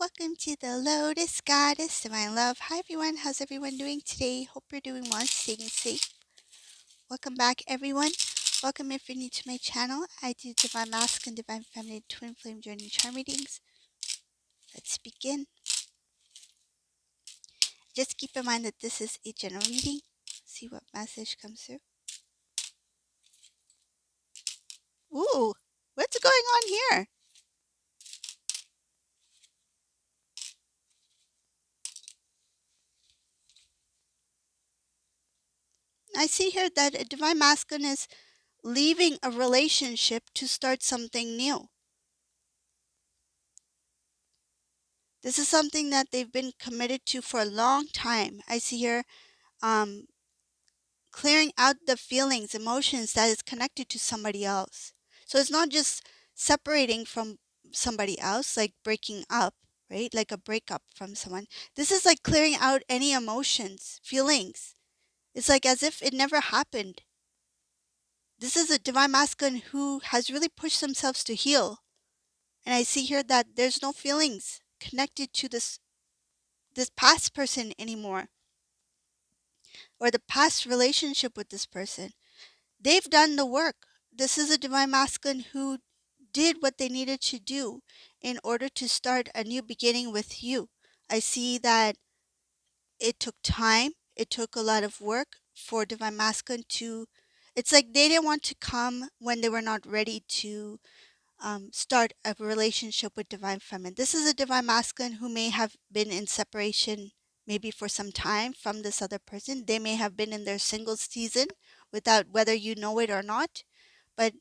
Welcome to the Lotus Goddess, Divine Love. Hi everyone, how's everyone doing today? Hope you're doing well, staying safe. Welcome back everyone. Welcome if you're new to my channel. I do Divine Masculine, Divine Feminine, Twin Flame Journey Charm readings. Let's begin. Just keep in mind that this is a general reading. See what message comes through. Ooh, what's going on here? I see here that a Divine Masculine is leaving a relationship to start something new. This is something that they've been committed to for a long time. I see here um, clearing out the feelings, emotions that is connected to somebody else. So it's not just separating from somebody else, like breaking up, right? Like a breakup from someone. This is like clearing out any emotions, feelings. It's like as if it never happened. This is a divine masculine who has really pushed themselves to heal. And I see here that there's no feelings connected to this past person anymore, or the past relationship with this person. They've done the work. This is a divine masculine who did what they needed to do in order to start a new beginning with you. I see that it took time. It took a lot of work for divine masculine to, it's like they didn't want to come when they were not ready to start a relationship with divine feminine. This is a divine masculine who may have been in separation maybe for some time from this other person. They may have been in their single season without whether you know it or not. But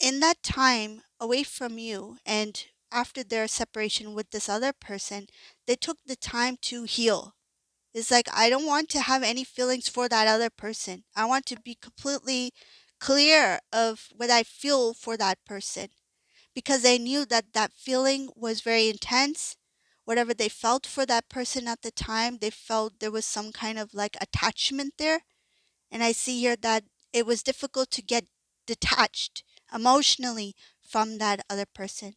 in that time away from you and after their separation with this other person, they took the time to heal. It's like, I don't want to have any feelings for that other person. I want to be completely clear of what I feel for that person, because they knew that that feeling was very intense. Whatever they felt for that person at the time, they felt there was some kind of like attachment there. And I see here that it was difficult to get detached emotionally from that other person.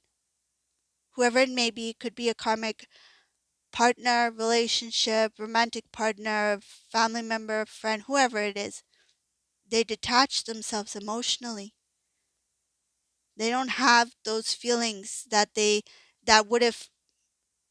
Whoever it may be, it could be a karmic partner, relationship, romantic partner, family member, friend, whoever it is. They detach themselves emotionally. They don't have those feelings that would have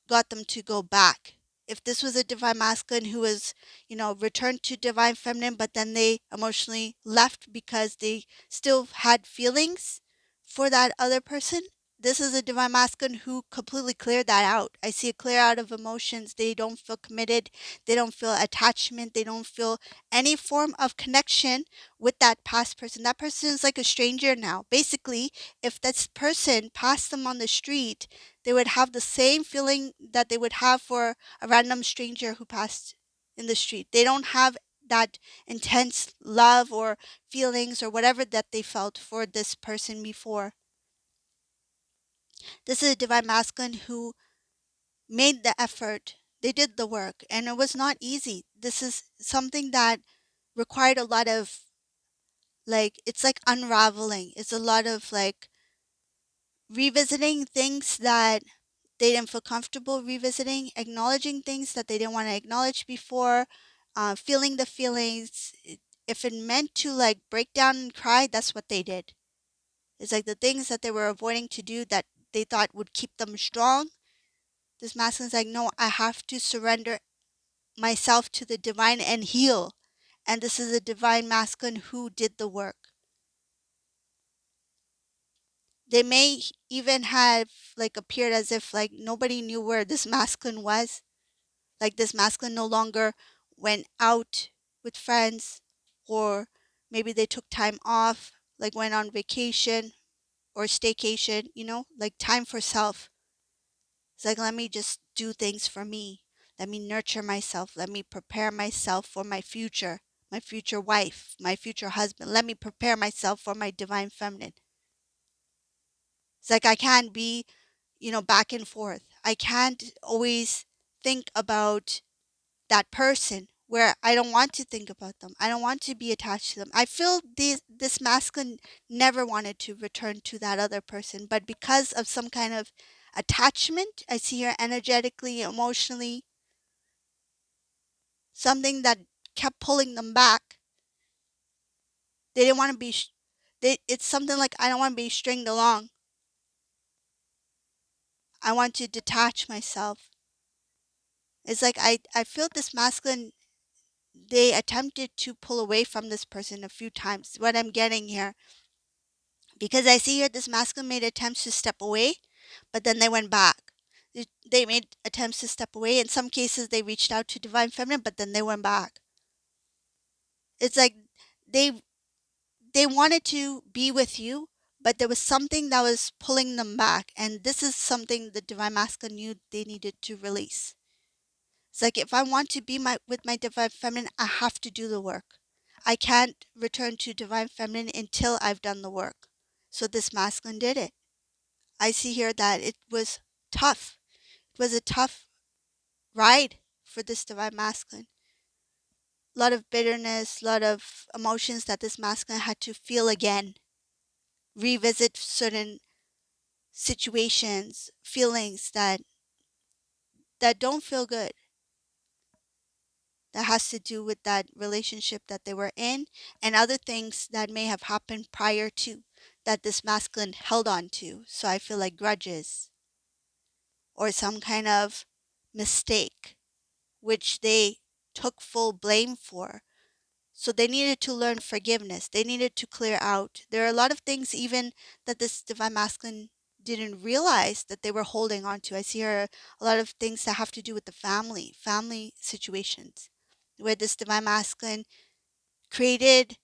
got them to go back. If this was a divine masculine who was, returned to divine feminine, but then they emotionally left because they still had feelings for that other person, this is a divine masculine who completely cleared that out. I see a clear out of emotions. They don't feel committed. They don't feel attachment. They don't feel any form of connection with that past person. That person is like a stranger now. Basically, if this person passed them on the street, they would have the same feeling that they would have for a random stranger who passed in the street. They don't have that intense love or feelings or whatever that they felt for this person before. This is a divine masculine who made the effort. They did the work, and it was not easy. This is something that required a lot of, like, it's like unraveling. It's a lot of like revisiting things that they didn't feel comfortable revisiting, acknowledging things that they didn't want to acknowledge before, feeling the feelings. If it meant to like break down and cry, that's what they did. It's like the things that they were avoiding to do that they thought would keep them strong. This masculine's like, no, I have to surrender myself to the divine and heal. And this is a divine masculine who did the work. They may even have like appeared as if like nobody knew where this masculine was. Like this masculine no longer went out with friends, or maybe they took time off, like went on vacation or staycation, like time for self. It's like, let me just do things for me. Let me nurture myself. Let me prepare myself for my future wife, my future husband. Let me prepare myself for my divine feminine. It's like I can't be, back and forth. I can't always think about that person where I don't want to think about them. I don't want to be attached to them. I feel this masculine never wanted to return to that other person, but because of some kind of attachment. I see here energetically, emotionally, something that kept pulling them back. They didn't want to be, it's something like, I don't want to be stringed along. I want to detach myself. It's like I feel this masculine, they attempted to pull away from this person a few times. What I'm getting here, because I see here this masculine made attempts to step away, but then they went back. They made attempts to step away. In some cases, they reached out to divine feminine, but then they went back. It's like they they wanted to be with you, but there was something that was pulling them back, and this is something the divine masculine knew they needed to release. It's like, if I want to be with my divine feminine, I have to do the work. I can't return to divine feminine until I've done the work. So this masculine did it. I see here that it was tough. It was a tough ride for this divine masculine. A lot of bitterness, a lot of emotions that this masculine had to feel again. Revisit certain situations, feelings that don't feel good. That has to do with that relationship that they were in, and other things that may have happened prior to that this masculine held on to. So I feel like grudges or some kind of mistake which they took full blame for. So they needed to learn forgiveness. They needed to clear out. There are a lot of things even that this divine masculine didn't realize that they were holding on to. I see here a lot of things that have to do with the family situations, where this divine masculine created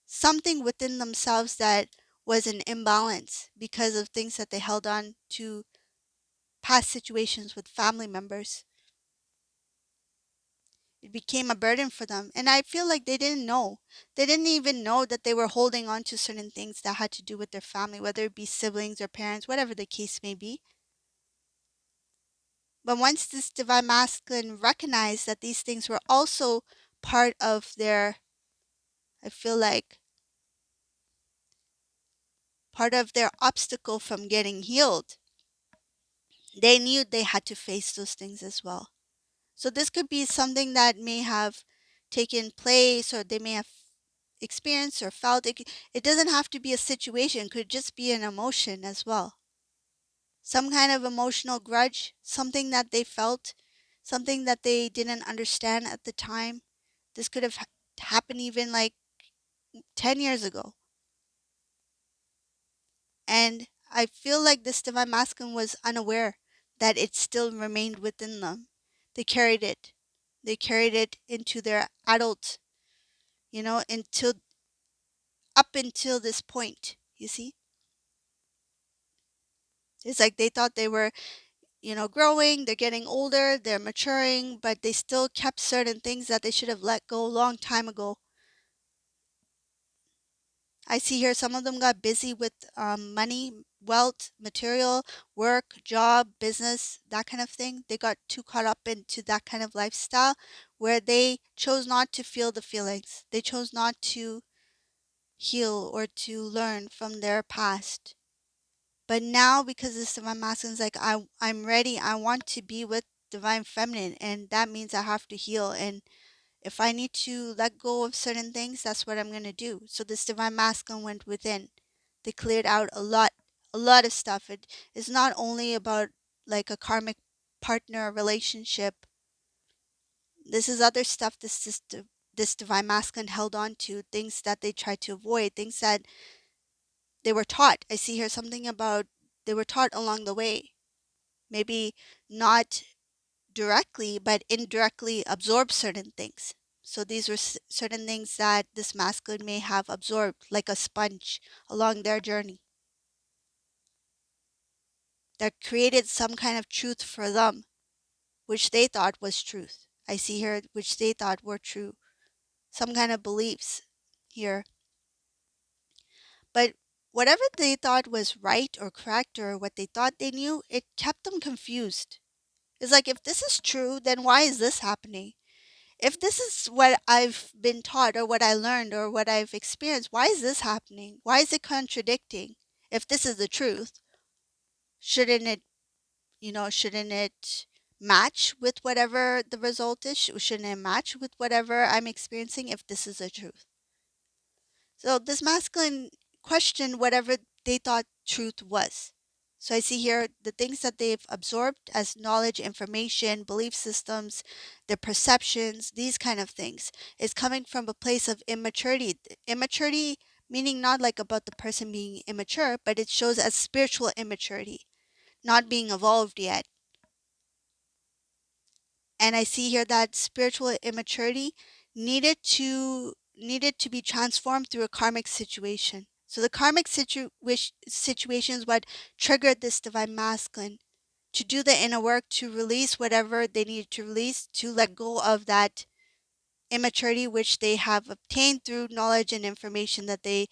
something within themselves that was an imbalance because of things that they held on to, past situations with family members. It became a burden for them. And I feel like they didn't know. They didn't even know that they were holding on to certain things that had to do with their family, whether it be siblings or parents, whatever the case may be. But once this divine masculine recognized that these things were also part of their, I feel like, part of their obstacle from getting healed, they knew they had to face those things as well. So this could be something that may have taken place, or they may have experienced or felt. It doesn't have to be a situation, it could just be an emotion as well. Some kind of emotional grudge, something that they felt, something that they didn't understand at the time. This could have happened even like 10 years ago. And I feel like this divine masculine was unaware that it still remained within them. They carried it. They carried it into their adult, until up until this point, you see? It's like they thought they were, growing, they're getting older, they're maturing, but they still kept certain things that they should have let go a long time ago. I see here some of them got busy with money, wealth, material, work, job, business, that kind of thing. They got too caught up into that kind of lifestyle where they chose not to feel the feelings. They chose not to heal or to learn from their past. But now, because this divine masculine is like, I'm ready. I want to be with divine feminine, and that means I have to heal. And if I need to let go of certain things, that's what I'm gonna do. So this divine masculine went within. They cleared out a lot of stuff. It is not only about like a karmic partner relationship. This is other stuff this divine masculine held on to, things that they tried to avoid, things that they were taught. I see here something about they were taught along the way. Maybe not directly, but indirectly absorb certain things. So these were certain things that this masculine may have absorbed like a sponge along their journey that created some kind of truth for them, which they thought was truth. I see here, which they thought were true. Some kind of beliefs here. But whatever they thought was right or correct, or what they thought they knew, it kept them confused. It's like, if this is true, then why is this happening? If this is what I've been taught, or what I learned, or what I've experienced, why is this happening? Why is it contradicting? If this is the truth, Shouldn't it, shouldn't it match with whatever the result is? Shouldn't it match with whatever I'm experiencing if this is the truth? So this masculine questioned whatever they thought truth was. So I see here the things that they've absorbed as knowledge, information, belief systems, their perceptions, these kind of things is coming from a place of immaturity. Immaturity meaning not like about the person being immature, but it shows as spiritual immaturity, not being evolved yet. And I see here that spiritual immaturity needed to be transformed through a karmic situation. So the karmic situation is what triggered this divine masculine to do the inner work, to release whatever they needed to release, to let go of that immaturity which they have obtained through knowledge and information that they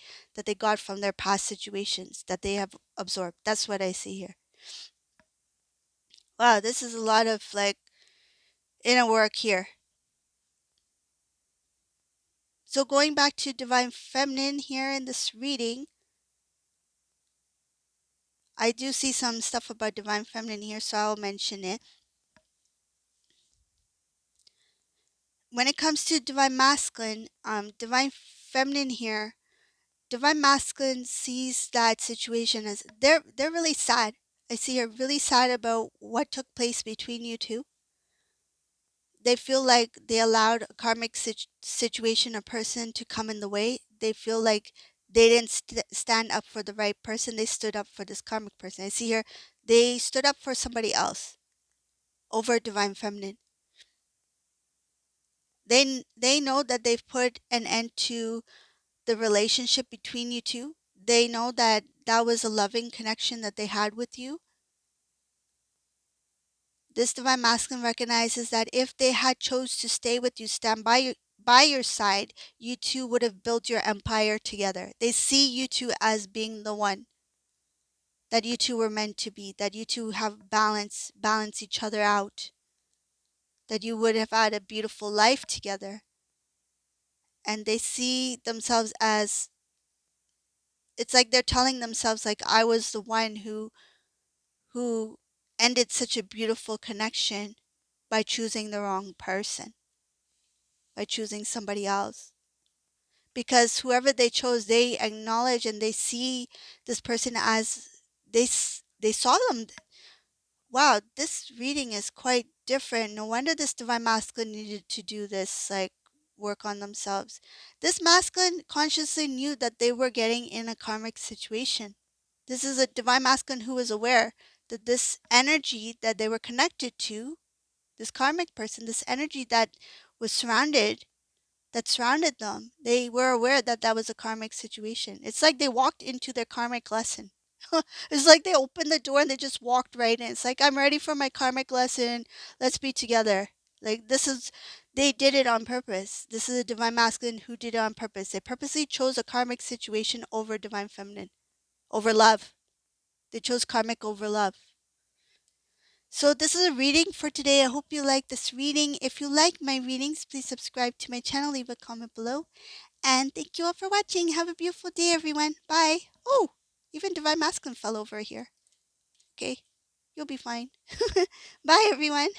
got from their past situations that they have absorbed. That's what I see here. Wow, this is a lot of like inner work here. So going back to divine feminine here in this reading, I do see some stuff about divine feminine here, so I'll mention it. When it comes to divine masculine, divine feminine here, divine masculine sees that situation as they're really sad. I see her really sad about what took place between you two. They feel like they allowed a karmic situation or person to come in the way. They feel like they didn't stand up for the right person. They stood up for this karmic person. I see here they stood up for somebody else over divine feminine. They know that they've put an end to the relationship between you two. They know that that was a loving connection that they had with you. This divine masculine recognizes that if they had chose to stay with you, stand by your side, you two would have built your empire together. They see you two as being the one that you two were meant to be, that you two have balance each other out, that you would have had a beautiful life together. And they see themselves as, it's like they're telling themselves like I was the one who ended such a beautiful connection by choosing the wrong person, by choosing somebody else. Because whoever they chose, they acknowledge and they see this person as they saw them. Wow, this reading is quite different. No wonder this divine masculine needed to do this, like work on themselves. This masculine consciously knew that they were getting in a karmic situation. This is a divine masculine who was aware that this energy that they were connected to, this karmic person, this energy was that surrounded them, they were aware that that was a karmic situation. It's like they walked into their karmic lesson. It's like they opened the door and they just walked right in. It's like, I'm ready for my karmic lesson. Let's be together. Like, they did it on purpose. This is a divine masculine who did it on purpose. They purposely chose a karmic situation over divine feminine, over love. They chose karmic over love. So this is a reading for today. I hope you like this reading. If you like my readings, please subscribe to my channel, leave a comment below. And thank you all for watching. Have a beautiful day, everyone. Bye. Oh, even Divine Masculine fell over here. Okay, you'll be fine. Bye, everyone.